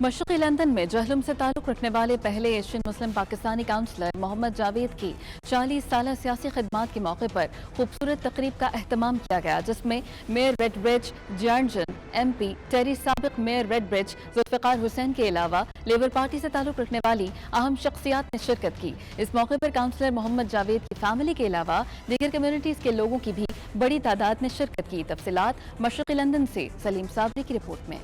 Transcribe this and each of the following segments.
मशरक़ी London में जहलम से ताल्लुक़ रखने वाले पहले एशियन मुस्लिम पाकिस्तानी काउंसलर मोहम्मद जावेद की 40 साल सियासी खिदमात के मौके पर खूबसूरत तकरीब का अहतमाम किया गया, जिसमें मेयर रेडब्रिज जर्नजन MP टेरी, साबिक मेयर रेडब्रिज जुल्फ़िकार हुसैन के अलावा लेबर पार्टी से ताल्लुक़ रखने वाली अहम शख्सियात ने शिरकत की। इस मौके पर काउंसलर मोहम्मद जावेद की फैमिली के अलावा दीगर कम्युनिटीज़ के लोगों की भी बड़ी तादाद ने शिरकत की। तफसीलात मशरक़ी लंदन से सलीम साबरी की रिपोर्ट में।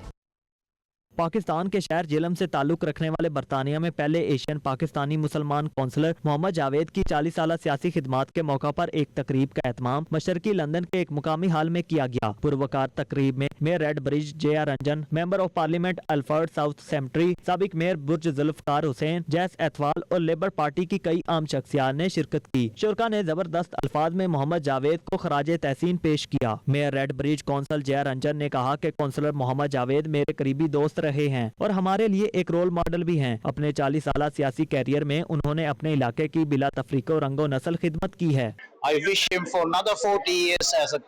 पाकिस्तान के शहर जेलम से ताल्लुक़ रखने वाले बरतानिया में पहले एशियन पाकिस्तानी मुसलमान कौंसलर मोहम्मद जावेद की 40 साल सियासी खिदमात के मौका पर एक तकरीब का एहतमाम मशरकी लंदन के एक मुकामी हाल में किया गया। पुरवकार तकरीब में mayor Redbridge JR Ranjan, member of parliament Ilford South Sam, साबिक मेयर बुर्ज जुल्फ़िकार हुसैन, जैस एतवाल और लेबर पार्टी की कई आम शख्सियात ने शिरकत की। शुरका ने जबरदस्त अल्फाज में मोहम्मद जावेद को खराज तहसीन पेश किया। मेयर रेडब्रिज कौंसल JR रंजन ने कहा कि कौंसलर मोहम्मद जावेद मेरे करीबी दोस्त रहे हैं और हमारे लिए एक रोल मॉडल भी हैं। अपने 40 साल सियासी कैरियर में उन्होंने अपने इलाके की बिला तफरीक और रंगो नस्ल खिदमत की है। I wish him for another 40 years as a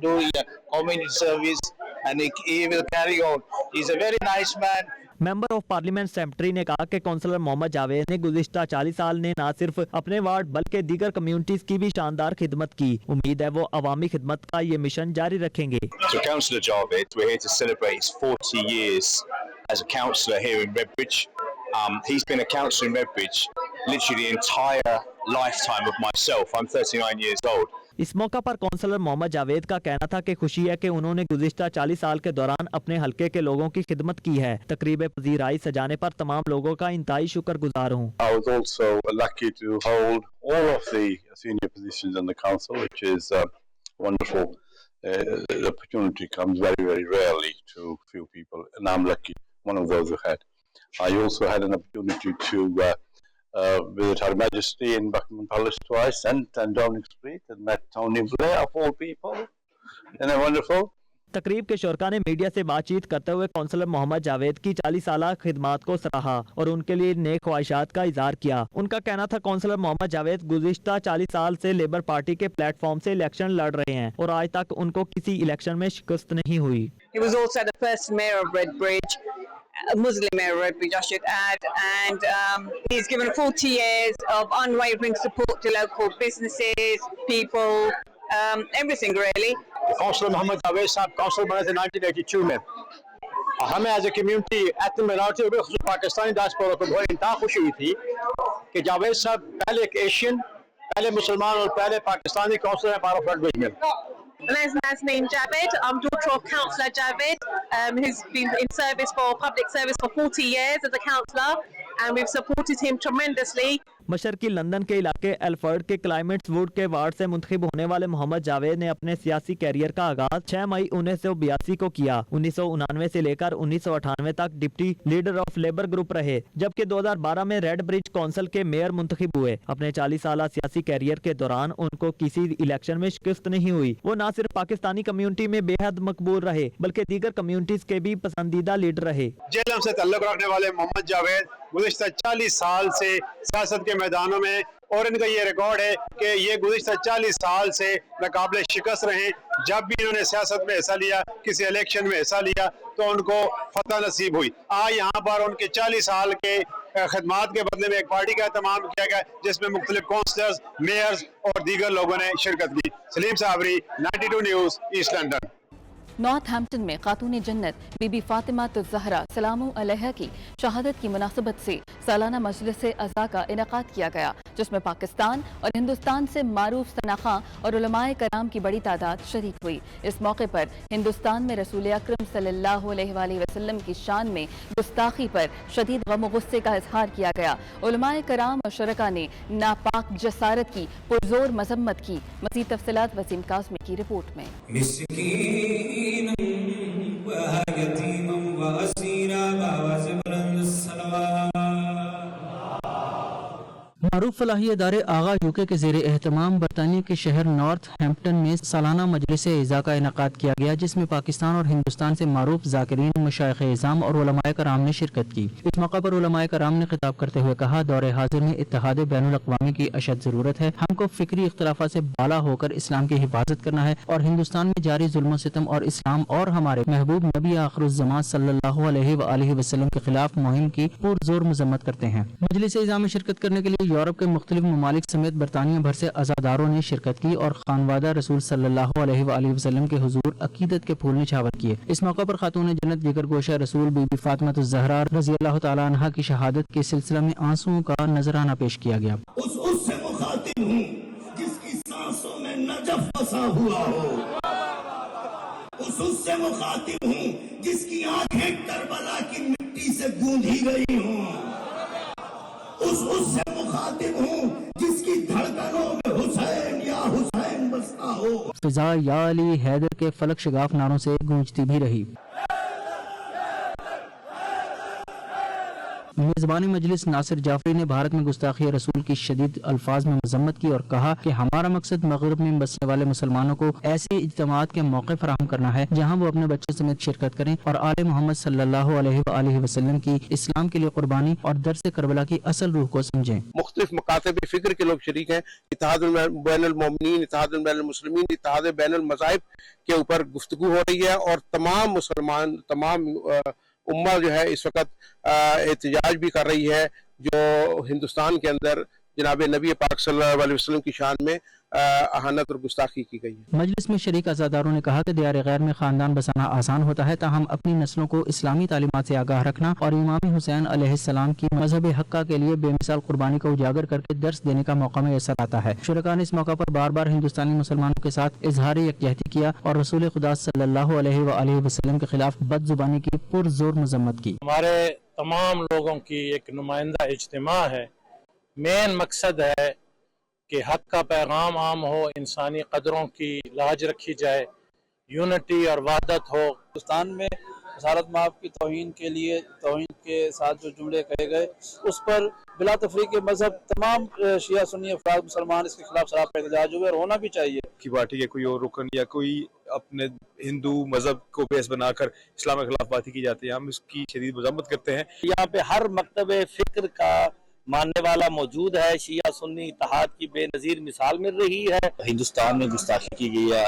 doing community service, and he will carry on. He's a very nice man. Member of parliament cemetery ने कहा कि कौंसलर मोहम्मद जावेद ने गुज़िश्ता 40 साल ने न सिर्फ अपने वार्ड बल्कि दीगर कम्युनिटीज की भी शानदार खिदमत की। उम्मीद है वो अवामी खिदमत का ये मिशन जारी रखेंगे। So Councillor Javed, we're here to celebrate his 40 years as a councillor here in Redbridge. He's been a councillor in Redbridge literally the entire lifetime of myself. I'm 39 years old. इस मौका पर councillor Mohammad Javed का कहना था कि खुशी है कि उन्होंने गुज़िश्ता 40 साल के दौरान अपने हलके के लोगों की खिदमत की है। तकरीब पज़ीराई सजाने पर तमाम लोगों का इंतहाई शुक्रगुजार हूँ। I was also lucky to hold all of the senior positions in the council, which is wonderful. The opportunity comes very, very rarely to few people, and I'm lucky, one of those who had. I also had an opportunity to visit Her Majesty in Buckingham Palace twice and Downing Street, and met Tony Blair of all people. Isn't that wonderful? तकरीब के शुरका ने media से बातचीत करते हुए councillor Mohammad Javed की 40 साल खिदमात को सराहा और उनके लिए नेक ख्वाहिशात का इजहार किया। उनका कहना था कौंसलर मोहम्मद जावेद गुज़िश्ता 40 साल से लेबर पार्टी के प्लेटफॉर्म से इलेक्शन लड़ रहे हैं और आज तक उनको किसी इलेक्शन में शिकस्त नहीं हुई। He was also the first mayor of Redbridge, a Muslim mayor of Redbridge, I should add, and he's given 40 years of unwavering support to local businesses, people, everything really. Councillor Mohammad Javed sahab councillor बने थे 1982 में। हमें as a community ethnic minority और Pakistani diaspora को बहुत इंतहा खुशी हुई थी कि जावेद साहब पहले एक एशियन, पहले मुसलमान और पहले पाकिस्तानी काउंसलर हैं बार ऑफ रेडब्रिज में। My name Javed. I'm daughter of Councillor Javed, who's been in service for public service for 40 years as a councillor, and we've supported him tremendously. मशरकी लंदन के इलाके एल्फर्ड के क्लाइमेट्स वुड के ward से मुंतखब होने वाले मोहम्मद जावेद ने अपने सियासी कैरियर का आगाज 6 मई 1982 को किया। 1999 से लेकर 1998 तक deputy leader of labour group रहे, जबकि 2012 में रेडब्रिज कौंसिल के मेयर मुंतखब हुए। अपने 40 साल सियासी कैरियर के दौरान उनको किसी इलेक्शन में शिकस्त नहीं हुई। वो न सिर्फ पाकिस्तानी कम्युनिटी में बेहद मकबूल रहे बल्कि दीगर कम्युनिटीज के भी पसंदीदा लीडर रहे। जेलम से ताल्लुक रखने वाले मोहम्मद जावेद गुज़िश्ता 40 साल से सियासत के मैदानों में, और इनका ये रिकॉर्ड है कि ये गुज़िश्ता 40 साल से नाकाबिले शिकस्त रहे। जब भी इन्होंने सियासत में हिस्सा लिया, किसी इलेक्शन में हिस्सा लिया, तो उनको फतह नसीब हुई। आज यहाँ पर उनके 40 साल के खिदमात के बदले में एक पार्टी का एहतमाम किया गया, जिसमें मुख्तलिफ काउंसलर्स, मेयर्स और दीगर लोगों ने शिरकत की। Saleem Sabri, 92 news, East London. Northampton में खातून जन्नत बीबी फातिमा ज़हरा सलामु अलैहा की शहादत की मुनासबत से सालाना मजलिस अज़ा का इनेकाद किया गया, जिसमें पाकिस्तान और हिंदुस्तान से मारूफ सनाखा और उलमाए कराम की बड़ी तादाद शरीक हुई। इस मौके पर हिंदुस्तान में रसूल अकरम सल्लल्लाहु अलैहि वसल्लम की शान में गुस्ताखी पर शदीद गम गुस्से का इजहार किया गया। उलमाए कराम और शुरका ने नापाक जसारत की पुरजोर मजम्मत की। मज़ीद तफसीलात वसीम काज़मी की रिपोर्ट में। معروف فلاحی ادارے آغا یوکے کے زیر اہتمام برطانیہ کے شہر نارتھ ہیمپٹن میں سالانہ مجلس اعزاء کا انعقاد کیا گیا، جس میں پاکستان اور ہندوستان سے معروف ذاکرین، مشائخ اعظام اور علماء کرام نے شرکت کی۔ اس موقع پر علماء کرام نے خطاب کرتے ہوئے کہا، دور حاضر میں اتحاد بین الاقوامی کی اشد ضرورت ہے۔ ہم کو فکری اختلافات سے بالا ہو کر اسلام کی حفاظت کرنا ہے اور ہندوستان میں جاری ظلم و ستم اور اسلام اور ہمارے محبوب نبی آخر الزمان صلی اللہ علیہ وآلہ وسلم کے خلاف مہم کی پرزور مذمت کرتے ہیں۔ مجلس اعزاء میں شرکت کرنے کے لیے یورپ کے مختلف ممالک سمیت برطانیہ بھر سے عزاداروں نے شرکت کی اور خانوادہ رسول صلی اللہ علیہ وآلہ وسلم کے حضور عقیدت کے پھول نچھاور کیے۔ اس موقع پر خاتون جنت جگر گوشہ رسول بی بی فاطمہ الزہرا رضی اللہ تعالیٰ عنہا کی شہادت کے سلسلہ میں آنسوؤں کا نذرانہ پیش کیا گیا۔ اس سے مخاطب ہوں جس کی سانسوں میں نجف بسا ہوا ہو، اس سے مخاطب ہوں جس کی آنکھیں کربلا کی مٹی سے گوندھی گئی ہوں، اس سے مخاطب ہوں جس کی دھڑکنوں میں حسین یا حسین بستا ہو۔ فضا یا علی حیدر کے فلک شگاف نعروں سے گونجتی بھی رہی۔ میزبان مجلس ناصر جعفری نے بھارت میں گستاخی رسول کی شدید الفاظ میں مذمت کی اور کہا کہ ہمارا مقصد مغرب میں بسنے والے مسلمانوں کو ایسے اجتماعات کے موقع فراہم کرنا ہے جہاں وہ اپنے بچوں سمیت شرکت کریں اور آل محمد صلی اللہ علیہ وآلہ وسلم کی اسلام کے لیے قربانی اور درس کربلا کی اصل روح کو سمجھیں۔ مختلف مکاتب فکر کے لوگ شریک ہیں، اتحاد بین المومنین، اتحاد بین المسلمین، اتحاد بین المذاہب کے اوپر گفتگو ہو رہی ہے اور تمام مسلمان، تمام امہ جو ہے اس وقت احتجاج بھی کر رہی ہے جو ہندوستان کے اندر جناب نبی پاک صلی اللہ علیہ وسلم کی شان میں اہانت اور گستاخی کی گئی ہے۔ مجلس میں شریک عزاداروں نے کہا کہ دیار غیر میں خاندان بسانا آسان ہوتا ہے، تاہم اپنی نسلوں کو اسلامی تعلیمات سے آگاہ رکھنا اور امام حسین علیہ السلام کی مذہب حقہ کے لیے بے مثال قربانی کو اجاگر کر کے درس دینے کا موقع میسر آتا ہے۔ شرکاء نے اس موقع پر بار بار ہندوستانی مسلمانوں کے ساتھ اظہار یکجہتی کیا اور رسول خدا صلی اللہ علیہ وآلہ وسلم کے خلاف بد زبانی کی پرزور مذمت کی۔ ہمارے تمام لوگوں کی ایک نمائندہ اجتماع ہے، مین مقصد ہے کہ حق کا پیغام عام ہو، انسانی قدروں کی لاج رکھی جائے، یونٹی اور وحدت ہو۔ ہندوستان میں رسالت مآب کی توہین کے لیے، توہین کے ساتھ جو جملے کہے گئے اس پر بلا تفریق مذہب تمام شیعہ سنی افراد مسلمان اس کے خلاف سراپا احتجاج ہوئے اور ہونا بھی چاہیے۔ کی پارٹی کے کوئی اور رکن یا کوئی اپنے ہندو مذہب کو بیس بنا کر اسلام کے خلاف باتیں کی جاتی ہیں، ہم اس کی شدید مذمت کرتے ہیں۔ یہاں پہ ہر مکتب فکر کا ماننے والا موجود ہے، شیعہ سنی اتحاد کی بے نظیر مثال مل رہی ہے۔ ہندوستان میں گستاخی کی گئی ہے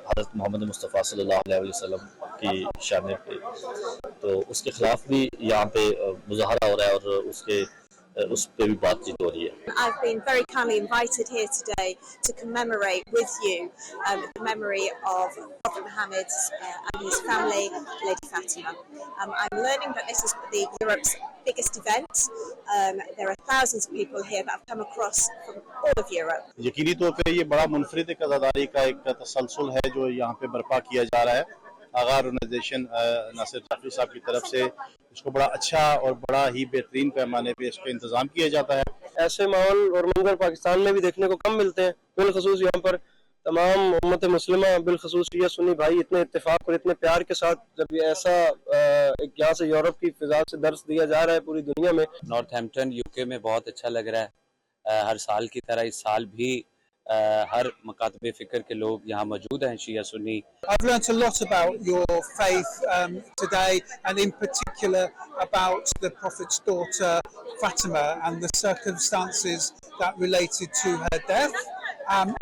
حضرت محمد مصطفیٰ صلی اللہ علیہ وسلم کی شان پہ، تو اس کے خلاف بھی یہاں پہ مظاہرہ ہو رہا ہے اور اس پہ بھی بات چیت ہو رہی ہے۔ I've been very kindly invited here today to commemorate with you the memory of Prophet Muhammad and his family, Lady Fatima. I'm learning that this is Europe's biggest event. There are thousands of people here that have come across from all of Europe. یقینی طور پہ یہ بڑا منفرد عزاداری کا ایک تسلسل ہے جو یہاں پہ برپا کیا جا رہا ہے۔ آغا آرگنائزیشن ناصر جعفری صاحب کی طرف سے اس کو بڑا اچھا اور بڑا ہی بہترین پیمانے پہ اس کا انتظام کیا جاتا ہے۔ ایسے ماحول اور منظر پاکستان میں بھی دیکھنے کو کم ملتے ہیں، بالخصوص یہاں پر تمام امت مسلمہ بالخصوص شیعہ سنی بھائی اتنے اتفاق اور اتنے پیار کے ساتھ جب یہ ایسا یہاں سے یورپ کی فضا سے درس دیا جا رہا ہے پوری دنیا میں۔ نارتھ ہیمپٹن یوکے میں بہت اچھا لگ رہا ہے، ہر سال کی طرح اس سال بھی ہر مکاتب فکر کے لوگ یہاں موجود ہیں، شیعہ سنی۔ I've learnt a lot about your faith today, and in particular about the Prophet's daughter Fatima and the circumstances that related to her death,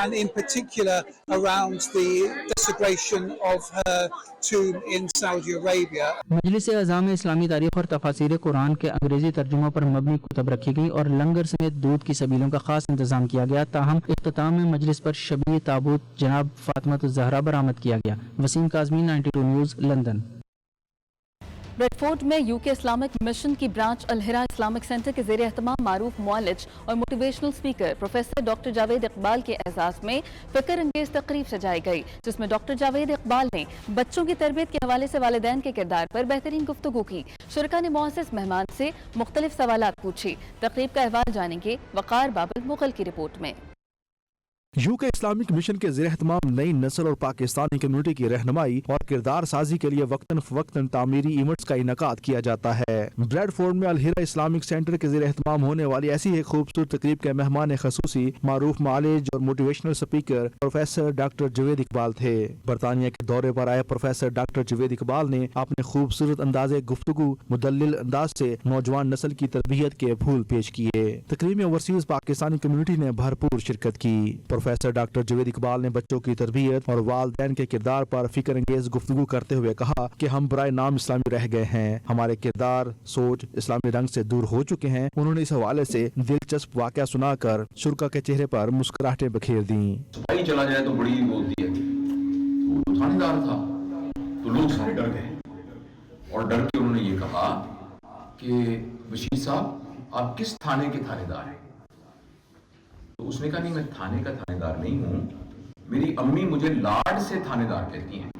and in particular around the desecration of her tomb in Saudi Arabia. مجلس اعزاء میں اسلامی تاریخ اور تفاسیر قرآن کے انگریزی ترجموں پر مبنی کتب رکھی گئی اور لنگر سمیت دودھ کی سبیلوں کا خاص انتظام کیا گیا، تاہم اختتام میں مجلس پر شبیہ تابوت جناب فاطمہ الزہرا برآمد کیا گیا۔ Waseem Kazmi, 92 news, London. Bradford میں یو کے اسلامک مشن کی برانچ الہرا اسلامک سینٹر کے زیر اہتمام معروف معالج اور motivational speaker professor doctor Javed Iqbal کے اعزاز میں فکر انگیز تقریب سجائی گئی، جس میں ڈاکٹر جاوید اقبال نے بچوں کی تربیت کے حوالے سے والدین کے کردار پر بہترین گفتگو کی۔ شرکاء نے معزز مہمان سے مختلف سوالات پوچھی۔ تقریب کا احوال جانیں گے وقار بابل مغل کی رپورٹ میں۔ यूके इस्लामिक मिशन के ज़ेर एहतमाम नई नस्ल और पाकिस्तानी कम्युनिटी की रहनुमाई और किरदार साजी के लिए वक्तन फवक्तन तामीरी इवेंट्स का इनकाद किया जाता है। ब्रेडफोर्ड में अल हिरा इस्लामिक सेंटर के ज़ेर एहतमाम होने वाली ऐसी एक खूबसूरत तकरीब के मेहमान खसूसी मारूफ मालिज और motivational speaker professor doctor Javed Iqbal थे। बरतानिया के दौरे पर आए प्रोफेसर डॉक्टर जवेद इकबाल ने अपने खूबसूरत अंदाज़े गुफ्तगू मुदल्लिल अंदाज से नौजवान नस्ल की तरबियत के फूल पेश किए। तकरीब में ओवरसीज पाकिस्तानी कम्युनिटी ने भरपूर शिरकत की। प्रोफेसर डॉक्टर जवेद इकबाल ने बच्चों की तरबियत और वालिदैन के किरदार पर फिक्र अंगेज गुफ्तगू करते हुए कहा कि हम बराए नाम इस्लामी रह गए हैं, हमारे किरदार सोच इस्लामी रंग से दूर हो चुके हैं। उन्होंने इस हवाले से दिलचस्प वाकया सुनाकर शुरका के चेहरे पर मुस्कुराहटें बखेर दी। सिपाही चला जाए तो बड़ी बोलती है, तो थानेदार था तो लोग सारे डर गए और डर के उन्होंने ये कहा कि बशीर साहब आप किस थाने के थानेदार हैं? तो उसने कहा नहीं, मैं थाने का थानेदार नहीं हूं, मेरी अम्मी मुझे लाड से थानेदार कहती हैं।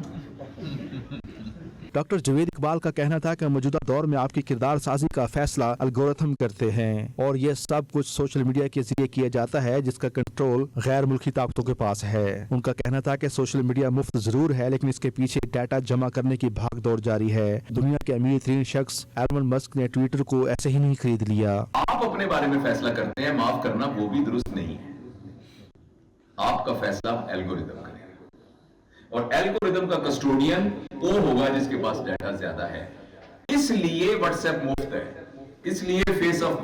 डॉक्टर जवेद इकबाल का कहना था कि मौजूदा दौर में आपकी किरदार साजी का फैसला अलगोरिथम करते हैं और ये सब कुछ सोशल मीडिया के जरिए किया जाता है जिसका कंट्रोल गैर मुल्की ताकतों के पास है। उनका कहना था कि सोशल मीडिया मुफ्त जरूर है लेकिन इसके पीछे डाटा जमा करने की भाग दौड़ जारी है। दुनिया के अमीर तरीन शख्स एलन मस्क ने ट्विटर को ऐसे ही नहीं खरीद लिया। आप अपने बारे में फैसला करते हैं, माफ करना वो भी दुरुस्त नहीं है। आपका फैसला एल्गोरिदम करेगा और एल्गोरिदम का कस्टोडियन वो होगा जिसके पास डाटा ज्यादा है। इसलिए व्हाट्सएप मुफ्त है, इसलिए फेसबुक,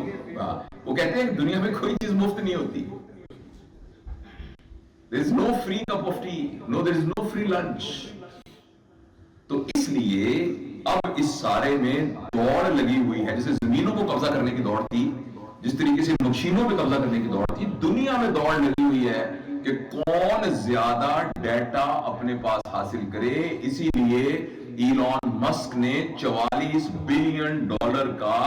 वो कहते हैं दुनिया में कोई चीज मुफ्त नहीं होती। there is no free cup of tea, no there is no free lunch। तो इसलिए अब इस सारे में दौड़ लगी हुई है, जैसे जमीनों को कब्जा करने की दौड़ थी, जिस तरीके से मशीनों पे कब्जा करने की दौड़ थी, दुनिया में दौड़ लगी हुई है कि कौन ज्यादा डाटा अपने पास हासिल करे। इसीलिए इलॉन मस्क ने $44 बिलियन का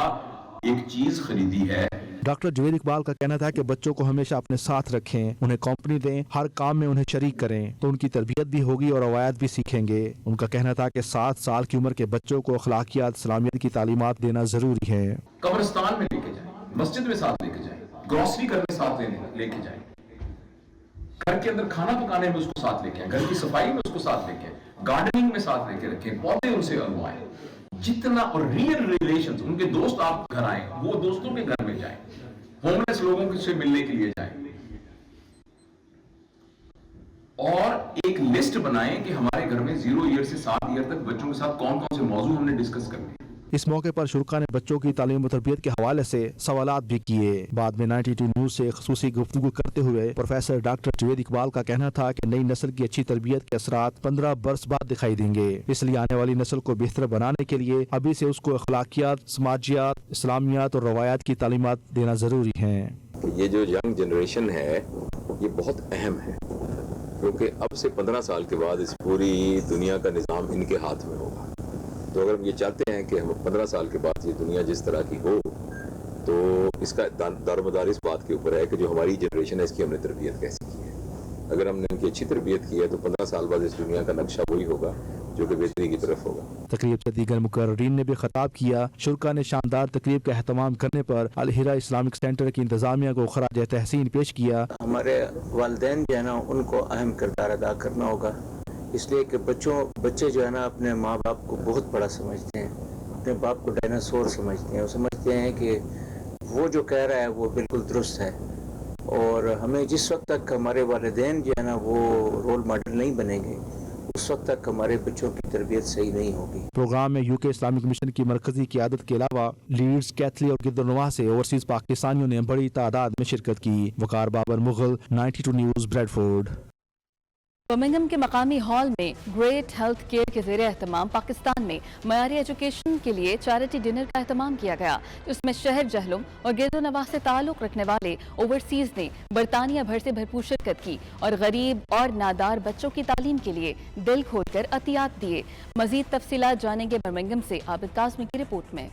एक चीज खरीदी है। डॉक्टर जवेद इकबाल का कहना था कि बच्चों को हमेशा अपने साथ रखें, उन्हें कंपनी दें, हर काम में उन्हें शरीक करें तो उनकी तरबियत भी होगी और रवायत भी सीखेंगे। उनका कहना था कि 7 साल की उम्र के बच्चों को अखलाकियात इस्लामियत की तालीमात देना जरूरी है। कब्रिस्तान में लेके जाए, मस्जिद में साथ लेके जाए, ग्रोसरी करने साथ लेके जाए, घर के अंदर खाना पकाने में उसको साथ लेके आए, घर की सफाई में उसको साथ लेके आए, गार्डनिंग में साथ लेके रखें, पौधे उनसे अगवाएं, जितना और रियल रिलेशंस, उनके दोस्त आप घर आए वो दोस्तों के घर में जाएं, होमलेस लोगों से मिलने के लिए जाएं और एक लिस्ट बनाएं कि हमारे घर में 0 ईयर से 7 ईयर तक बच्चों के साथ कौन कौन से मौजू हमने डिस्कस करने। इस मौके पर शुरका ने बच्चों की तालीम और तरबियत के हवाले से सवालात भी किए। बाद में 92 न्यूज से खसूसी गुफ्तगू करते हुए प्रोफेसर डॉक्टर जवेद इकबाल का कहना था कि नई नस्ल की अच्छी तरबियत के असरात 15 बरस बाद दिखाई देंगे। इसलिए आने वाली नस्ल को बेहतर बनाने के लिए अभी से उसको अखलाकियात, समाजियात, इस्लामियात और रवायात की तालीमात देना जरूरी है। ये जो यंग जनरेशन है ये बहुत अहम है क्योंकि अब से 15 साल के बाद इस पूरी दुनिया का निज़ाम इनके हाथ में होगा। तो अगर हम ये चाहते हैं कि हम 15 साल के बाद ये दुनिया जिस तरह की हो तो इसका दारोमदार इस बात के ऊपर है कि जो हमारी जनरेशन है इसकी हमने तरबियत कैसी की है। अगर हमने इनकी अच्छी तरबियत की है तो 15 साल बाद इस दुनिया का नक्शा वही होगा जो कि बेहतरी की तरफ होगा। तकरीब से दीगर मुकर्रीन ने भी खिताब किया। शुरका ने शानदार तकरीब का एहतमाम करने पर अल हिरा इस्लामिक सेंटर की इंतजामिया को खराज तहसीन पेश किया। हमारे वालिदैन जो है ना उनको अहम किरदार अदा करना होगा, इसलिए कि बच्चे जो है ना अपने माँ बाप को बहुत बड़ा समझते हैं, अपने बाप को डायनासोर समझते हैं, वो समझते हैं कि वो जो कह रहा है वो बिल्कुल दुरुस्त है और हमें जिस वक्त तक हमारे वालिदैन जो है ना वो रोल मॉडल नहीं बनेंगे उस वक्त तक हमारे बच्चों की तरबियत सही नहीं होगी। प्रोग्राम में यूके इस्लामिक मिशन की मरकजी क़यादत के अलावा लीड्स, कैथली और गिरदनवाह से ओवरसीज पाकिस्तानियों ने बड़ी तादाद में शिरकत की। Waqar Babar Mughal, 92 news, Bradford. Birmingham के मकामी हॉल में ग्रेट हेल्थ केयर के ज़ेरे एहतमाम पाकिस्तान में मयारी एजुकेशन के लिए चैरिटी डिनर का एहतमाम किया गया, जिसमें शहर जहलुम और गिरदोनवाह से ताल्लुक़ रखने वाले ओवरसीज़ ने बरतानिया भर से भरपूर शिरकत की और गरीब और नादार बच्चों की तालीम के लिए दिल खोलकर अतियात दिए। मज़ीद तफसीलात जानेंगे बर्मिंघम से आबिद काज़मी की रिपोर्ट में।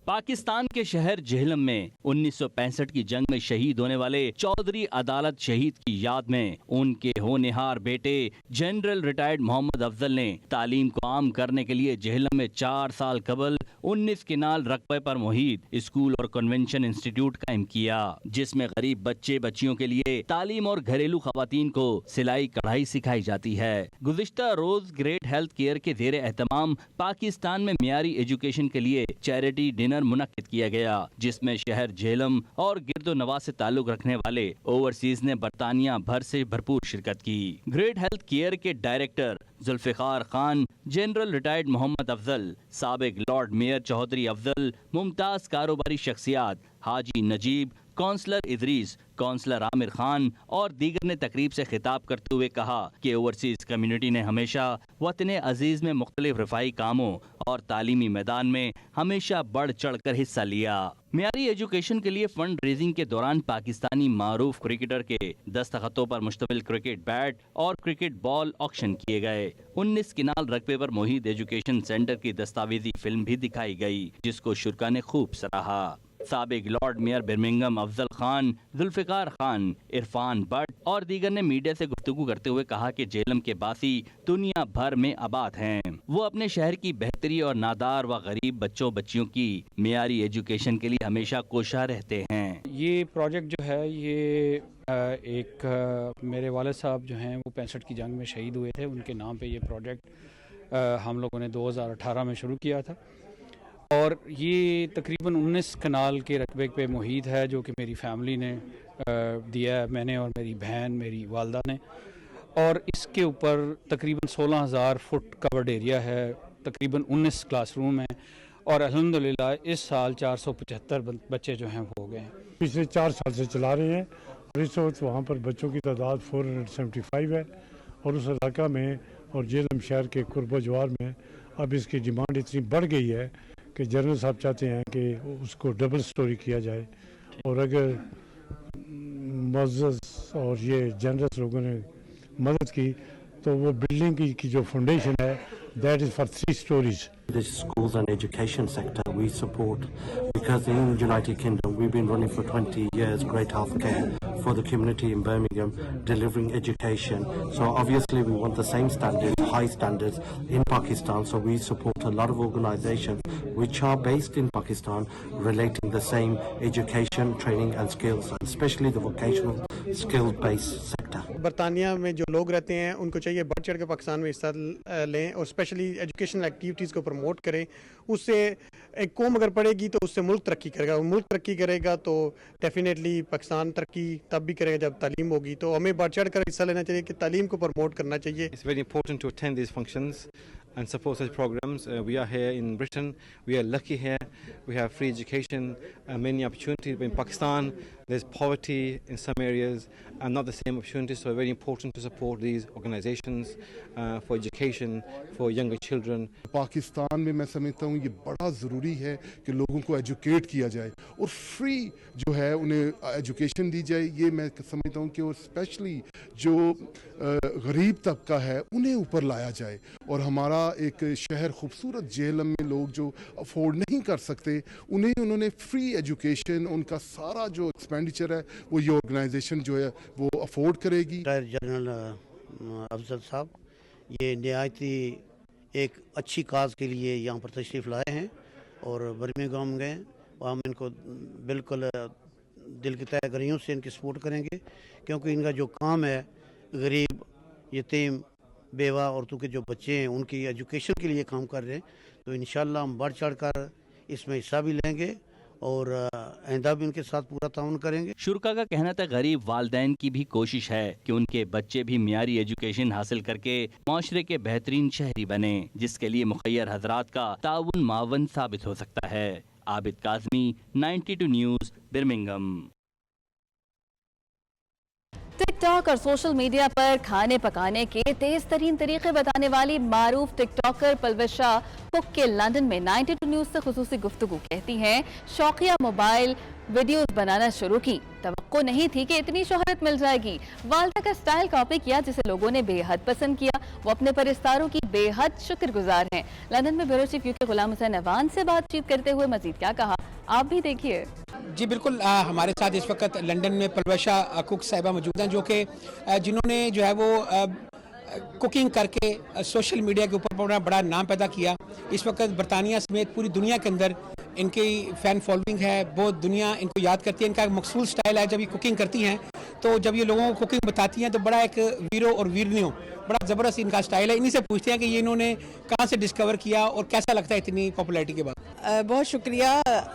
पाकिस्तान के शहर जेहलम में 1965 की जंग में शहीद होने वाले चौधरी अदालत शहीद की याद में उनके होनहार बेटे जनरल रिटायर्ड मोहम्मद अफजल ने तालीम को आम करने के लिए जेहलम में 4 साल कबल 19 किनाल रकबे पर मुहित स्कूल और कन्वेंशन इंस्टीट्यूट कायम किया, जिसमें गरीब बच्चे बच्चियों के लिए तालीम और घरेलू खवातीन को सिलाई कढ़ाई सिखाई जाती है। गुज़िश्ता रोज ग्रेट हेल्थ केयर के ज़ेरे एहतमाम पाकिस्तान में मियारी एजुकेशन के लिए चैरिटी डिनर मुनक्किद किया गया, जिसमें शहर जेहलम और गिरदो नवाज से ताल्लुक रखने वाले ओवरसीज ने बरतानिया भर से भरपूर शिरकत की। ग्रेट हेल्थ केयर के director Zulfiqar Khan, general retired Mohammad Afzal, साबिक लॉर्ड मेयर चौधरी अफजल, मुमताज कारोबारी शख्सियात हाजी नजीब, कौंसलर इदरीस, कौंसलर आमिर खान और दीगर ने तकरीब से खिताब करते हुए कहा कि ओवरसीज कम्युनिटी ने हमेशा वतन अजीज में मुख्तलिफ रफाई कामों और तालीमी मैदान में हमेशा बढ़ चढ़ कर हिस्सा लिया। मियारी एजुकेशन के लिए फंड रेजिंग के दौरान पाकिस्तानी मारूफ क्रिकेटर के दस्तखतों पर मुश्तमिल क्रिकेट बैट और क्रिकेट बॉल ऑक्शन किए गए। 19 किनाल रकबे पर मुहित एजुकेशन सेंटर की दस्तावेजी फिल्म भी दिखाई गई, जिसको शुरा ने खूब सराहा। साबिक lord mayor Birmingham Afzal Khan, Zulfiqar Khan, Irfan Bhatt और दीगर ने मीडिया से गुफ्तगू करते हुए कहा कि जेहलम के बासी दुनिया भर में आबाद हैं। वो अपने शहर की बेहतरी और नादार व गरीब बच्चों बच्चियों की मियारी एजुकेशन के लिए हमेशा कोशा रहते हैं। ये प्रोजेक्ट जो है ये मेरे वालिद साहब जो हैं वो 65 की जंग में शहीद हुए थे, उनके नाम पे ये प्रोजेक्ट हम लोगों ने 2018 में शुरू किया था और ये तकरीबन 19 कनाल के रकबे पे मुहित है, जो कि मेरी फैमिली ने दिया है, मैंने और मेरी बहन, मेरी वालदा ने। और इसके ऊपर तकरीबन 16,000 फुट कवर्ड एरिया है, तकरीबन 19 क्लासरूम हैं और अल्हम्दुलिल्लाह इस साल 475 बच्चे जो हैं हो गए हैं। पिछले 4 साल से चला रहे हैं और इस वक्त वहाँ पर बच्चों की तादाद 475 है और उस इलाका में और जेहलम शहर के कुर्ब जवार में अब इसकी डिमांड इतनी बढ़ गई है कि जनरल साहब चाहते हैं कि उसको डबल स्टोरी किया जाए और अगर मुअज़्ज़ज़ और ये जनरस लोगों ने मदद की तो वो बिल्डिंग की जो फाउंडेशन है that is for 3 stories. The schools and education sector we support because in United Kingdom we've been running for 20 years great healthcare for the community in Birmingham, delivering education. So obviously we want the same standards, high standards in Pakistan. So we support a lot of organizations which are based in Pakistan relating the same education, training and skills, and especially the vocational skill-based sector. बरतानिया में जो लोग रहते हैं उनको चाहिए बढ़ चढ़ के पाकिस्तान में हिस्सा लें और स्पेशली एजुकेशनल एक्टिविटीज़ को प्रमोट करें। उससे एक कौम अगर पढ़ेगी तो उससे मुल्क तरक्की करेगा, मुल्क तरक्की करेगा तो डेफिनेटली पाकिस्तान तरक्की तब भी करेगा जब तालीम होगी। तो हमें बढ़ चढ़ कर हिस्सा लेना चाहिए कि तालीम को प्रमोट करना चाहिए। It's very important to attend these functions and support such programs. We are here in Britain. We are lucky here. We have free education, many opportunities. But in Pakistan, there's poverty in some areas and not the same opportunities. So it's very important to support these organizations for education for younger children. Pakistan में मैं समझता हूँ ये बड़ा ज़रूरी है कि लोगों को एजुकेट किया जाए और फ्री जो है उन्हें एजुकेशन दी जाए। ये मैं समझता हूँ कि और स्पेशली जो गरीब तबका है उन्हें ऊपर लाया जाए और हमारा एक शहर खूबसूरत जेहलम में लोग जो अफोर्ड नहीं कर सकते उन्होंने फ्री एजुकेशन, उनका सारा जो एक्सपेंडिचर है वो ये ऑर्गेनाइजेशन जो है वो अफोर्ड करेगी। जनरल अफजल साहब ये नहायत ही एक अच्छी काज के लिए यहाँ पर तशरीफ़ लाए हैं और बर्मिंघम गए, हम इनको बिल्कुल दिल की तह गहराइयों से इनकी सपोर्ट करेंगे क्योंकि इनका जो काम है गरीब, यतीम, बेवा औरतों के जो बच्चे हैं उनकी एजुकेशन के लिए काम कर रहे हैं। तो इंशाल्लाह हम बढ़ चढ़ कर इसमें हिस्सा भी लेंगे और आइंदा भी उनके साथ पूरा ताउन करेंगे। शुरा का कहना था गरीब वालदैन की भी कोशिश है कि उनके बच्चे भी मियारी एजुकेशन हासिल करके माशरे के बेहतरीन शहरी बने, जिसके लिए मुखय्यर हजरात का ताउन मावन साबित हो सकता है। Abid Kazmi, 92 news, Birmingham. Tick tock और सोशल मीडिया पर खाने पकाने के तेज तरीन तरीके बताने वाली मारूफ टिकटॉकर पलवशा कुक के लंदन में 92 न्यूज से खुसूसी गुफ्तगू कहती हैं शौकिया मोबाइल वीडियोस बनाना शुरू की, तवक्को नहीं थी कि इतनी शोहरत मिल जाएगी। वालदा का स्टाइल कॉपी किया जिसे लोगों ने बेहद पसंद किया। वो अपने परिस्तारों की बेहद शुक्रगुजार हैं। लंदन में bureau chief UK Ghulam Hussain Awan से बातचीत करते हुए मजीद क्या कहा, आप भी देखिए। जी बिल्कुल, हमारे साथ इस वक्त लंदन में पलवशा कुक साहिबा मौजूद हैं, जो कि जिन्होंने जो है वो कुकिंग करके सोशल मीडिया के ऊपर अपना बड़ा नाम पैदा किया। इस वक्त बरतानिया समेत पूरी दुनिया के अंदर इनकी फ़ैन फॉलोइंग है, बहुत दुनिया इनको याद करती है। इनका एक मखसूस स्टाइल है, जब ये कुकिंग करती हैं तो जब ये लोगों को कुकिंग बताती हैं तो बड़ा एक वीरो और वीरनियों बड़ा ज़बरदस्त इनका स्टाइल है। इन्हीं से पूछते हैं कि ये इन्होंने कहाँ से डिस्कवर किया और कैसा लगता है इतनी पॉपुलैरिटी के बाद। बहुत शुक्रिया,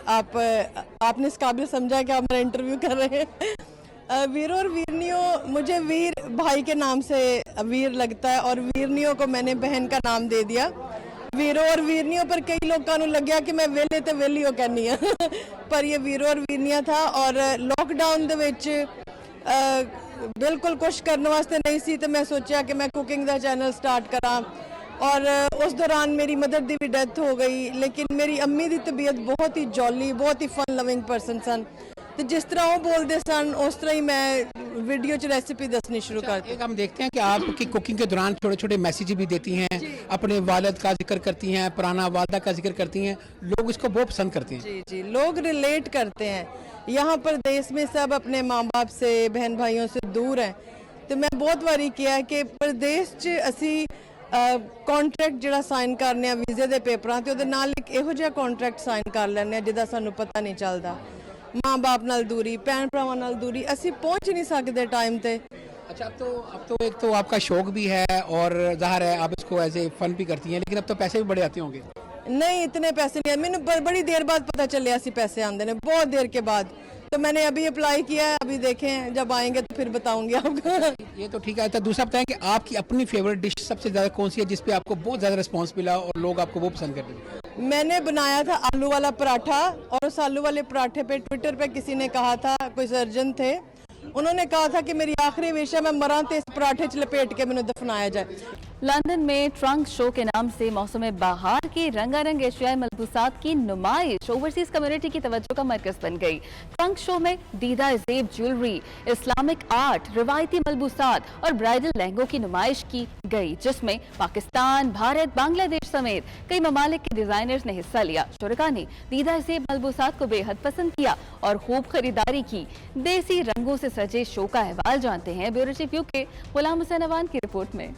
आपने इस काबिल समझा कि आप मेरा इंटरव्यू कर रहे हैं। वीर और वीरनियों, मुझे वीर भाई के नाम से वीर लगता है और वीरनियों को मैंने बहन का नाम दे दिया। वीरों और वीरनियों पर कई लोग कानून लग गया कि मैं वेले ते वेलियो कहनी है पर ये वीरों और वीरनियां था। और लॉकडाउन दे विच बिल्कुल कुछ करने वास्ते नहीं सी तो मैं सोचा कि मैं कुकिंग दा चैनल स्टार्ट करा। और उस दौरान मेरी मदर दी भी डेथ हो गई, लेकिन मेरी अम्मी दी तबीयत बहुत ही जॉली, बहुत ही फन लविंग पर्सन सन, तो जिस तरह वो बोलते सन उस तरह ही मैं वीडियो च रेसिपी दसनी शुरू कर दी। हम देखते हैं कि आपकी कुकिंग के दौरान छोटे छोटे मैसेज भी देती हैं, अपने वालिद का जिक्र करती हैं, पुराना वालदा का जिक्र करती हैं, लोग इसको बहुत पसंद करते हैं। जी जी, लोग रिलेट करते हैं। यहाँ पर देश में सब अपने माँ बाप से, बहन भाइयों से दूर हैं, तो मैं बहुत बारी किया कि प्रदेश च असी कॉन्ट्रैक्ट जिहड़ा साइन करने आ वीज़े दे पेपरां ते उहदे नाल एक इहो जिहा कॉन्ट्रैक्ट साइन कर लैंदे आ जिहदा सानूं पता नहीं चलदा। माँ बाप नाल दूरी, भैन भरावां नाल दूरी, असी पहुंच नहीं सकते टाइम ते। अच्छा, अब तो एक तो आपका शौक भी है और ज़ाहिर है आप इसको एज ए फन भी करती हैं, लेकिन अब तो पैसे भी बड़े आते होंगे। नहीं, इतने पैसे नहीं, मैंने बड़ी देर बाद पता चले ऐसे पैसे आते हैं, बहुत देर के बाद। तो मैंने अभी अप्लाई किया है, अभी देखें जब आएंगे तो फिर बताऊंगी आपको। ये तो ठीक है। तो दूसरा बताएं कि आपकी अपनी फेवरेट डिश सबसे ज़्यादा कौन सी है जिस पे आपको बहुत ज़्यादा रिस्पांस मिला और लोग आपको वो पसंद करते हैं? मैंने बनाया था आलू वाला पराठा, और उस आलू वाले पराठे पे ट्विटर पे किसी ने कहा था, कोई सर्जन थे, उन्होंने कहा था कि मेरी आखिरी विश है मैं मरा तो इस पराठे च लपेट के मैंने दफनाया जाए। लंदन में ट्रंक शो के नाम से मौसम बहार की रंगारंग एशियाई मलबूसात की नुमाइश ओवरसीज कम्युनिटी की तवज्जो का मरकज बन गई। ट्रंक शो में दीदा ज़ेब ज्वेलरी, इस्लामिक आर्ट, रिवायती मलबूसात और ब्राइडल लहंगों की नुमाइश की गई, जिसमें पाकिस्तान, भारत, बांग्लादेश समेत कई ममालिक के डिजाइनर्स ने हिस्सा लिया। शुरका ने दीदा ज़ेब मलबूसात को बेहद पसंद किया और खूब खरीदारी की। देसी रंगों से सजे शो का अहवाल जानते हैं bureau chief UK Ghulam Hussain Awan की रिपोर्ट में।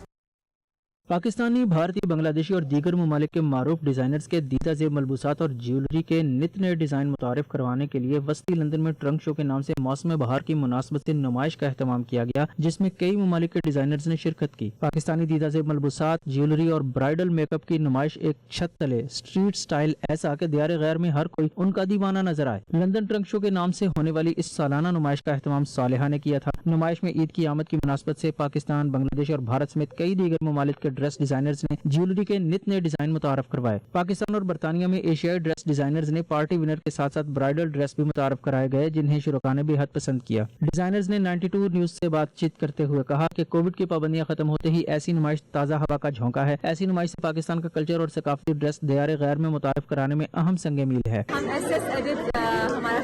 पाकिस्तानी, भारतीय, बांग्लादेशी और दीगर ममालिक के मारूफ डिज़ाइनर्स के दीदा ज़ेब मलबूसात और ज्वेलरी के नित नए डिज़ाइन मुतारिफ करवाने के लिए वस्ती लंदन में ट्रंक शो के नाम से मौसम बहार की मुनासबत से नुमाइश का एहतमाम किया गया, जिसमें कई ममालिक के डिज़ाइनर्स ने शिरकत की। पाकिस्तानी दीदा ज़ेब मलबूसात, ज्वेलरी और ब्राइडल मेकअप की नुमाइश एक छत तले स्ट्रीट स्टाइल ऐसा कि दियारे गैर में हर कोई उनका दीवाना नजर आए। लंदन ट्रंक शो के नाम से होने वाली इस सालाना नुमाइश का एहतमाम सालेहा ने किया था। नुमाइश में ईद की आमद की मुनासबत से पाकिस्तान, बांग्लादेश और भारत समेत कई दीगर ममालिक के ड्रेस डिजाइनर्स ने ज्वेलरी के नित नए डिजाइन मुतारफ करवाए। पाकिस्तान और बरतानिया में एशियाई ड्रेस डिजाइनर्स ने पार्टी विनर के साथ साथ ब्राइडल ड्रेस भी मुतारफ कराए गए, जिन्हें शुरका ने बेहद पसंद किया। डिजाइनर्स ने 92 न्यूज से बातचीत करते हुए कहा कि कोविड की पाबंदियां खत्म होते ही ऐसी नुमाइश ताज़ा हवा का झोंका है। ऐसी नुमाइश से पाकिस्तान का कल्चर और सकाफती ड्रेस दियारे गैर में मुतारफ कराने में अहम संग मील है। हमारा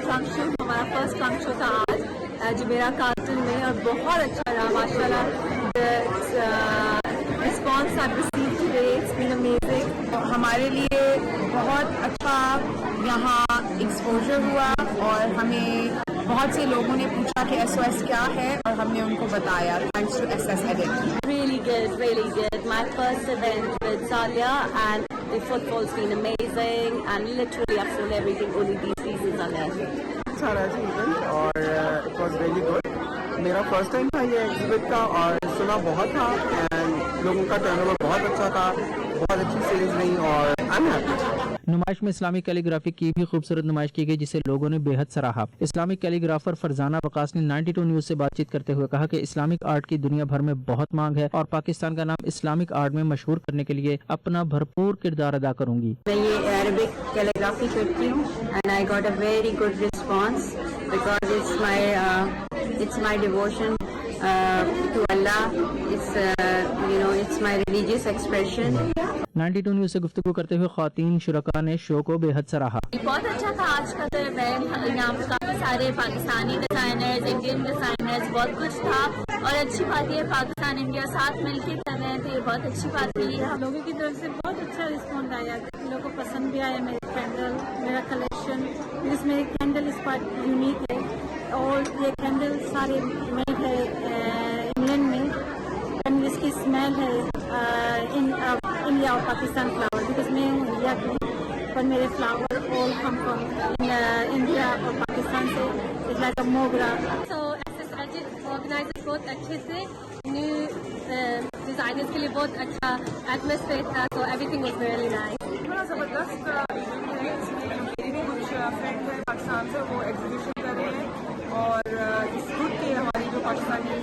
फर्स्ट ट्रंक शो था आज जुमेरा कार्टन में और बहुत अच्छा रहा माशाल्लाह। Response I received today, it's been amazing. हमारे लिए बहुत अच्छा यहाँ एक्सपोजर हुआ और हमें बहुत से लोगों ने पूछा कि SOS क्या है और हमने उनको बताया। Thanks to SS Edit। Really good. My first event with Salia and the football's been amazing and literally I've sold everything only these seasons are there. अच्छा रहा इवेंट और इट वाज रियली गुड। मेरा first time था ये exhibit का और सुना बहुत था एंड लोगों का टर्नओवर बहुत अच्छा था, बहुत अच्छी सेल्स रही और आई एम हैप्पी। नुमाइश में इस्लामिक कैलीग्राफी की भी खूबसूरत नुमाइश की गई, जिसे लोगों ने बेहद सराहा। इस्लामिक कैलीग्राफर फरजाना वकास ने 92 न्यूज से बातचीत करते हुए कहा कि इस्लामिक आर्ट की दुनिया भर में बहुत मांग है और पाकिस्तान का नाम इस्लामिक आर्ट में मशहूर करने के लिए अपना भरपूर किरदार अदा करूंगी। मैं ये अरबिक कैलीग्राफी करती हूँ and I got a very good response because it's my devotion to Allah. It's my religious expression. 92 news سے گفتگو کرتے ہوئے خواتین شرکا نے شو کو بے حد سراہا. بہت اچھا تھا آج کا تو ایونٹ. یہاں پر کافی سارے پاکستانی ڈیزائنرز, انڈین ڈیزائنرز, بہت کچھ تھا. اور اچھی بات یہ پاکستان انڈیا ساتھ مل کے کر رہے تھے, یہ بہت اچھی بات رہی ہے. لوگوں کی طرف سے بہت اچھا رسپانس آیا, لوگوں کو پسند بھی آیا میرے کینڈل, میرا کلیکشن. جس میں کینڈل اس بات یونیک ہے, اور یہ کینڈل سارے میڈ ہے انگلینڈ میں, اینڈ اس کی اسمیل ہے انڈیا اور پاکستان فلاور, بیکاز میں ہوں انڈیا کی, پر میرے flower all come from India اور پاکستان سے. اٹس لائک اے موگرا. تو آرگنائزر بہت اچھے سے, نیو ڈیزائنرز کے لیے بہت اچھا ایٹماسفیئر تھا, تو every thing was very nice. بڑا زبردست میری بھی کچھ فرینڈ ہیں پاکستان سے, وہ ایگزیبیشن کر رہے ہیں, اور اس گروپ کی ہماری جو پاکستانی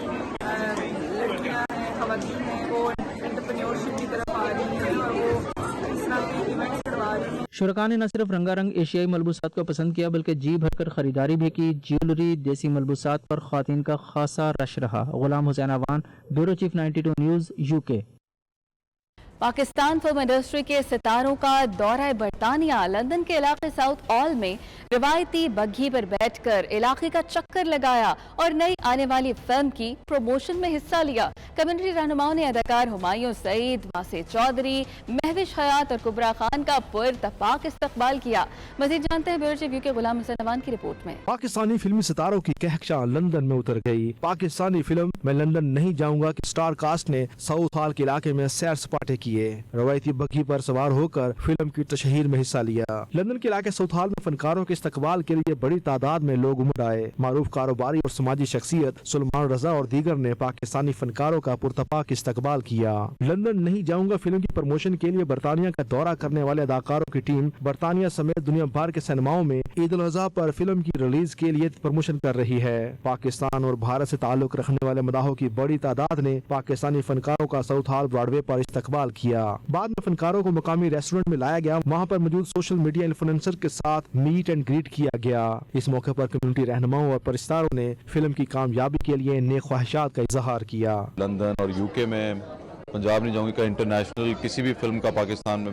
لڑکیاں ہیں, خواتین ہیں, وہ انٹرپرینیورشپ کی طرف آ رہی ہیں, اور وہ اس طرح کے ایونٹس کروا رہی ہیں. شرکا نے نہ صرف رنگا رنگ ایشیائی ملبوسات کو پسند کیا بلکہ جی بھر کر خریداری بھی کی. جیولری, دیسی ملبوسات پر خواتین کا خاصا رش رہا. Ghulam Hussain Awan, bureau chief 92 news, UK. Pakistan film industry کے ستاروں کا دورہ برطانیہ. لندن کے علاقے ساؤتھ ہال میں روایتی بگھی پر بیٹھ کر علاقے کا چکر لگایا اور نئی آنے والی فلم کی پروموشن میں حصہ لیا. کمیونٹی رہنماؤں نے اداکار ہمایوں سعید, واسع چودھری, مہوش حیات اور کبرا خان کا پرتپاک استقبال کیا. مزید جانتے ہیں bureau chief UK Ghulam Hussain Awan کی رپورٹ میں. پاکستانی فلمی ستاروں کی کہکشاں لندن میں اتر گئی. پاکستانی فلم میں لندن نہیں جاؤں گا کی سٹار کاسٹ نے ساؤتھ ہال کے علاقے میں سیر سپاٹے کیے. روایتی بگھی پر سوار ہو کر فلم کی تشہیر میں حصہ لیا. لندن کے علاقے ساؤتھ ہال میں فنکاروں کے استقبال کے لیے بڑی تعداد میں لوگ امڈ آئے. معروف کاروباری اور سماجی شخصیت سلمان رضا اور دیگر نے پاکستانی فنکاروں کا پرتپاک استقبال کیا. لندن نہیں جاؤں گا فلم کی پروموشن کے لیے برطانیہ کا دورہ کرنے والے اداکاروں کی ٹیم برطانیہ سمیت دنیا بھر کے سینماؤں میں عید الاضحیٰ پر فلم کی ریلیز کے لیے پروموشن کر رہی ہے. پاکستان اور بھارت سے تعلق رکھنے والے مداحوں کی بڑی تعداد نے پاکستانی فنکاروں کا ساؤتھ ہال براڈ وے پر استقبال کیا. بعد میں فنکاروں کو مقامی ریسٹورنٹ میں لایا گیا. وہاں پر موجود سوشل میڈیا انفلوئنسر کے ساتھ میٹ اینڈ گریٹ کیا گیا. اس موقع پر کمیونٹی رہنماؤں اور پرستاروں نے فلم کی کامیابی کے لیے نیک خواہشات کا اظہار کیا. لندن اور UK میں پنجاب نہیں جاؤں گی کا انٹرنیشنل کسی بھی فلم کا پاکستان میں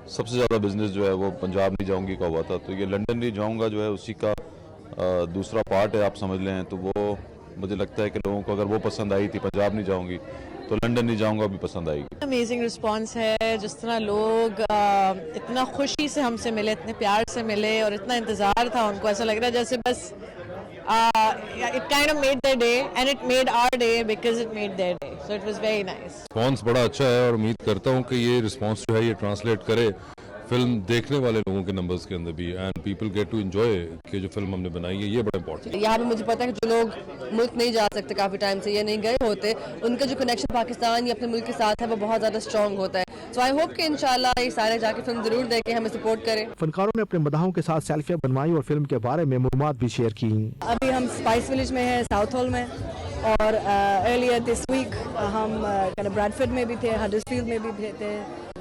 سب سے زیادہ بزنس جو ہے وہ پنجاب نہیں جاؤں گی کا ہوا تھا. تو یہ لندن نہیں جاؤں گا جو ہے اسی کا دوسرا پارٹ ہے, آپ سمجھ لیں. تو وہ مجھے لگتا ہے کہ لوگوں کو اگر وہ پسند آئی تھی پنجاب نہیں جاؤں گی تو لندن نہیں جاؤں گا بھی پسند آئے گی. امیزنگ رسپانس ہے. جس طرح لوگ اتنا خوشی سے ہم سے ملے, اتنے پیار سے ملے, اور اتنا انتظار تھا ان کو, ایسا لگ رہا ہے جیسے بس it kind of made their day and it made our day because it made their day. So it was very nice. Response بڑا اچھا ہے اور امید کرتا ہوں کہ یہ رسپانس جو ہے یہ ٹرانسلیٹ کرے فلم دیکھنے والے لوگوں کے نمبرز کے اندر بھی, and people get to enjoy کہ جو فلم ہم نے بنائی ہے یہ بڑا امپورٹنٹ ہے. یہاں پہ مجھے پتا ہے کہ جو لوگ ملک نہیں جا سکتے کافی ٹائم سے یا نہیں گئے ہوتے, ان کا جو کنیکشن پاکستان یا اپنے ملک کے ساتھ ہے وہ بہت زیادہ اسٹرانگ ہوتا ہے. سو آئی ہوپ کہ انشاءاللہ یہ سارے جا کے فلم ضرور دیکھیں, ہمیں سپورٹ کریں. فنکاروں نے اپنے مداحوں کے ساتھ سیلفیاں بنوائی اور فلم کے بارے میں معلومات بھی شیئر کی. ابھی ہم اسپائس ولیج میں ہیں ساؤتھ ہال میں, اور ارلیئر دس ویک ہم بریڈفورڈ میں بھی تھے, ہڈرسفیلڈ میں بھی تھے,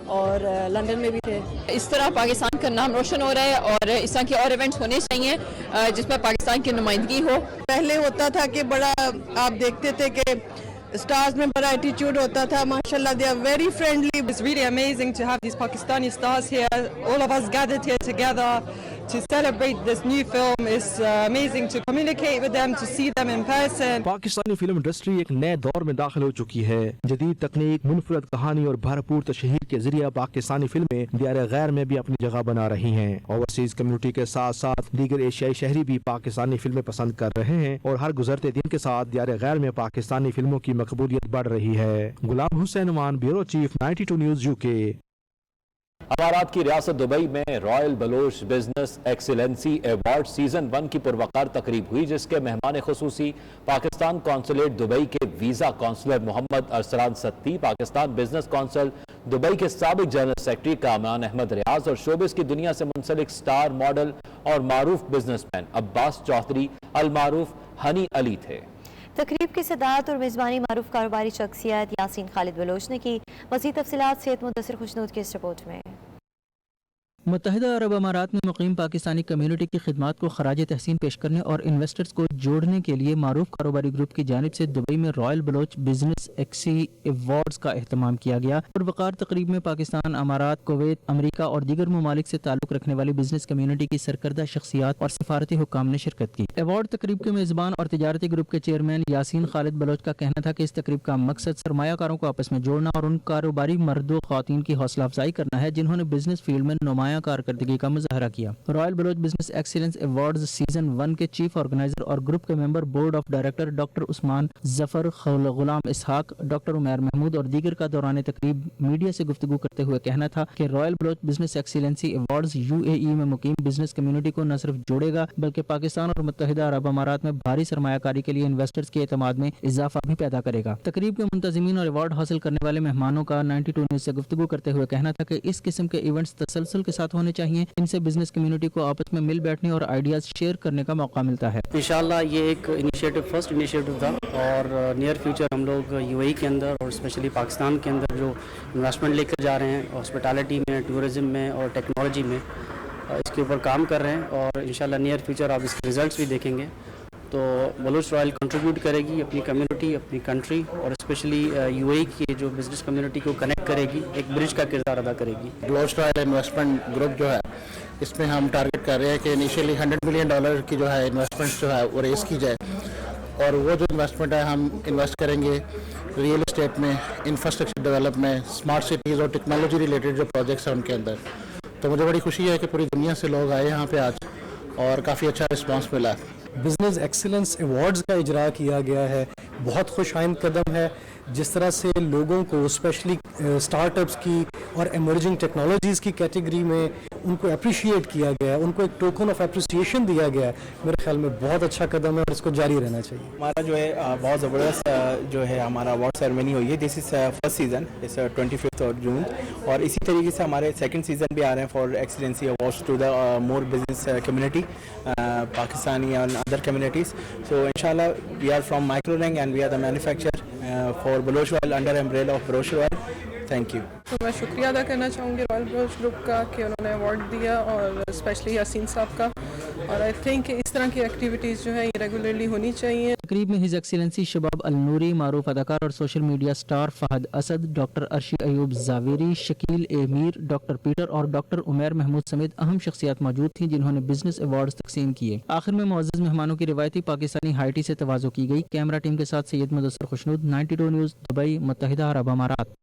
اور لندن میں بھی تھے. اس طرح پاکستان کا نام روشن ہو رہا ہے, اور اس طرح کے اور ایونٹس ہونے چاہیے جس میں پاکستان کی نمائندگی ہو. پہلے ہوتا تھا کہ بڑا آپ دیکھتے تھے کہ اسٹارز میں بڑا ایٹیٹیوڈ ہوتا تھا. ماشاءاللہ they are very friendly. It's really amazing to have these Pakistani stars here. All of us gathered here together to celebrate this new film. It's amazing to communicate with them, to see them in person. Pakistani film industry ایک نئے دور میں داخل ہو چکی ہے. جدید تکنیک, منفرد کہانی اور بھرپور تشہیر کے ذریعے پاکستانی فلمیں دیار غیر میں بھی اپنی جگہ بنا رہی ہیں. اوورسیز کمیونٹی کے ساتھ ساتھ دیگر ایشیائی شہری بھی پاکستانی فلمیں پسند کر رہے ہیں, اور ہر گزرتے دن کے ساتھ دیار غیر میں پاکستانی فلموں کی مقبولیت بڑھ رہی ہے. غلام حسین وان, بیورو چیف 92 نیوز UK. امارات کی ریاست دبئی میں Royal Baloch business Excellency award season 1 کی پروقار تقریب ہوئی, جس کے مہمان خصوصی پاکستان قونصلیٹ دبئی کے ویزا کونسلر محمد ارسلان ستی, پاکستان بزنس کونسل دبئی کے سابق جنرل سیکرٹری کامران احمد ریاض, اور شوبز کی دنیا سے منسلک سٹار ماڈل اور معروف بزنس مین عباس چودھری المعروف ہنی علی تھے. تقریب کی صدارت اور میزبانی معروف کاروباری شخصیت یاسین خالد بلوچ نے کی. مزید تفصیلات صحت مدثر خوشنود کی اس رپورٹ میں. متحدہ عرب امارات میں مقیم پاکستانی کمیونٹی کی خدمات کو خراج تحسین پیش کرنے اور انویسٹرز کو جوڑنے کے لیے معروف کاروباری گروپ کی جانب سے دبئی میں رائل بلوچ بزنس ایکسی ایوارڈز کا اہتمام کیا گیا اور وقار تقریب میں پاکستان، امارات، کویت، امریکہ اور دیگر ممالک سے تعلق رکھنے والی بزنس کمیونٹی کی سرکردہ شخصیات اور سفارتی حکام نے شرکت کی۔ ایوارڈ تقریب کے میزبان اور تجارتی گروپ کے چیئرمین یاسین خالد بلوچ کا کہنا تھا کہ اس تقریب کا مقصد سرمایہ کاروں کو آپس میں جوڑنا اور ان کاروباری مرد و خواتین کی حوصلہ افزائی کرنا ہے جنہوں نے بزنس فیلڈ میں نمایاں کارکردگی کا مظاہرہ کیا۔ Royal Baloch business excellence awards season 1 کے چیف آرگنائزر اور گروپ کے member board of director doctor Usman Zafar, Ghulam Ishaq, doctor Umair Mahmood اور دیگر کا دوران تقریب میڈیا سے گفتگو کرتے ہوئے کہنا تھا کہ Royal Baloch business Excellency awards UAE میں مقیم بزنس کمیونٹی کو نہ صرف جوڑے گا بلکہ پاکستان اور متحدہ عرب امارات میں بھاری سرمایہ کاری کے لیے انویسٹرز کے اعتماد میں اضافہ بھی پیدا کرے گا۔ تقریب کے منتظمین اور ایوارڈ حاصل کرنے والے مہمانوں کا 92 نیوز سے گفتگو کرتے ہوئے کہنا تھا کہ اس قسم کے ایونٹس تسلسل کے ساتھ ہونے چاہیے، ان سے بزنس کمیونٹی کو آپس میں مل بیٹھنے اور آئیڈیاز شیئر کرنے کا موقع ملتا ہے۔ انشاءاللہ یہ ایک فرسٹ انیشیٹو تھا اور نیئر فیوچر ہم لوگ UAE کے اندر اور اسپیشلی پاکستان کے اندر جو انویسٹمنٹ لے کر جا رہے ہیں ہاسپٹالٹی میں، ٹورزم میں اور ٹیکنالوجی میں، اس کے اوپر کام کر رہے ہیں اور انشاءاللہ نیئر فیوچر آپ اس کے ریزلٹس بھی دیکھیں گے۔ تو بلوچ رائل کنٹریبیوٹ کرے گی اپنی کمیونٹی، اپنی کنٹری اور اسپیشلی UAE کی جو بزنس کمیونٹی کو کنیکٹ کرے گی، ایک برج کا کردار ادا کرے گی۔ بلوچ رائل انویسٹمنٹ گروپ جو ہے اس میں ہم ٹارگٹ کر رہے ہیں کہ انیشیلی $100 ملین کی جو ہے انویسٹمنٹ جو ہے وہ ریز کی جائے اور وہ جو انویسٹمنٹ ہے ہم انویسٹ کریں گے ریئل اسٹیٹ میں، انفراسٹرکچر ڈیولپمنٹ، اسمارٹ سٹیز اور ٹیکنالوجی ریلیٹڈ جو پروجیکٹس ہیں ان کے اندر۔ تو مجھے بڑی خوشی ہے کہ پوری دنیا سے لوگ آئے یہاں پہ آج اور کافی اچھا رسپانس ملا۔ بزنس ایکسیلنس ایوارڈز کا اجرا کیا گیا ہے، بہت خوش آئند قدم ہے۔ جس طرح سے لوگوں کو اسپیشلی اسٹارٹ اپس کی اور ایمرجنگ ٹیکنالوجیز کی کیٹیگری میں ان کو اپریشیٹ کیا گیا ہے، ان کو ایک ٹوکن آف اپریسیشن دیا گیا ہے، میرے خیال میں بہت اچھا قدم ہے اور اس کو جاری رہنا چاہیے۔ ہمارا جو ہے بہت زبردست جو ہے ہمارا اوارڈ سیرمنی ہوئی ہے۔ دس از فرسٹ سیزن، اس 25 جون اور اسی طریقے سے ہمارے سیکنڈ سیزن بھی آ رہے ہیں for excellency awards to the more business community Pakistani and other communities. So انشاءاللہ we are from micro lang and we are the manufacture for Baloch royal under umbrella of Baloch royal. Thank you. تو میں شکریہ ادا کرنا چاہوں گی رائل بلوچ گروپ کا کہ انہوں نے ایوارڈ دیا اور اسپیشلی یاسین صاحب کا، اور آئی تھنک کہ اس طرح کی ایکٹیویٹیز جو ہے یہ ریگولرلی ہونی چاہیے۔ تقریب میں ہز ایکسیلنسی شباب النوری، معروف اداکار اور social media star Fahad Asad, doctor Arshi Ayub Zaveri, Shakeel A Mir, doctor Peter اور ڈاکٹر عمیر محمود سمیت اہم شخصیات موجود تھیں جنہوں نے بزنس ایوارڈز تقسیم کیے۔ آخر میں معزز مہمانوں کی روایتی پاکستانی ہائی ٹی سے تواضع کی گئی۔ کیمرہ ٹیم کے ساتھ سید مدثر خوشنود، 92 نیوز، دبئی، متحدہ عرب امارات۔